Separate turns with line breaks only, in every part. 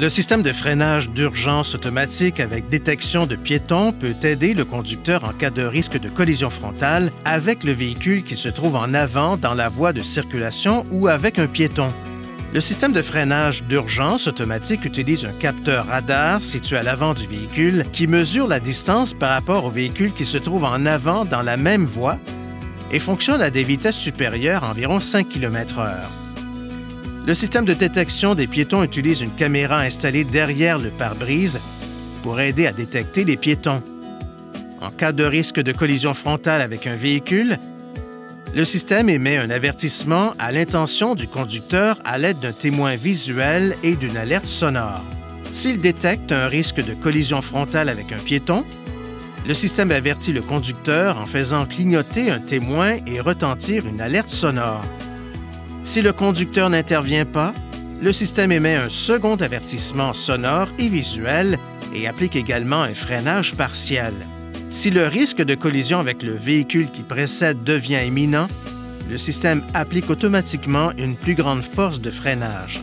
Le système de freinage d'urgence automatique avec détection de piétons peut aider le conducteur en cas de risque de collision frontale avec le véhicule qui se trouve en avant dans la voie de circulation ou avec un piéton. Le système de freinage d'urgence automatique utilise un capteur radar situé à l'avant du véhicule qui mesure la distance par rapport au véhicule qui se trouve en avant dans la même voie et fonctionne à des vitesses supérieures à environ 5 km/h. Le système de détection des piétons utilise une caméra installée derrière le pare-brise pour aider à détecter les piétons. En cas de risque de collision frontale avec un véhicule, le système émet un avertissement à l'intention du conducteur à l'aide d'un témoin visuel et d'une alerte sonore. S'il détecte un risque de collision frontale avec un piéton, le système avertit le conducteur en faisant clignoter un témoin et retentir une alerte sonore. Si le conducteur n'intervient pas, le système émet un second avertissement sonore et visuel et applique également un freinage partiel. Si le risque de collision avec le véhicule qui précède devient imminent, le système applique automatiquement une plus grande force de freinage.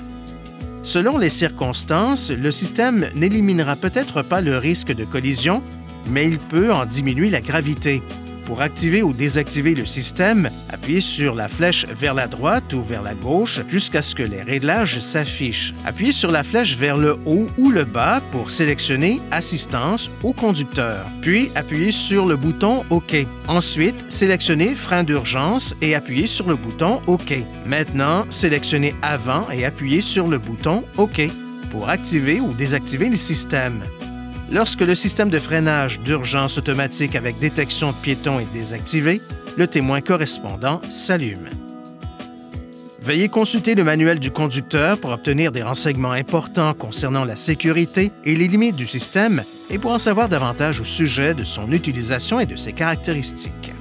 Selon les circonstances, le système n'éliminera peut-être pas le risque de collision, mais il peut en diminuer la gravité. Pour activer ou désactiver le système, appuyez sur la flèche vers la droite ou vers la gauche jusqu'à ce que les réglages s'affichent. Appuyez sur la flèche vers le haut ou le bas pour sélectionner « Assistance au conducteur », puis appuyez sur le bouton « OK ». Ensuite, sélectionnez « Frein d'urgence » et appuyez sur le bouton « OK ». Maintenant, sélectionnez « Avant » et appuyez sur le bouton « OK » pour activer ou désactiver le système. Lorsque le système de freinage d'urgence automatique avec détection de piétons est désactivé, le témoin correspondant s'allume. Veuillez consulter le manuel du conducteur pour obtenir des renseignements importants concernant la sécurité et les limites du système et pour en savoir davantage au sujet de son utilisation et de ses caractéristiques.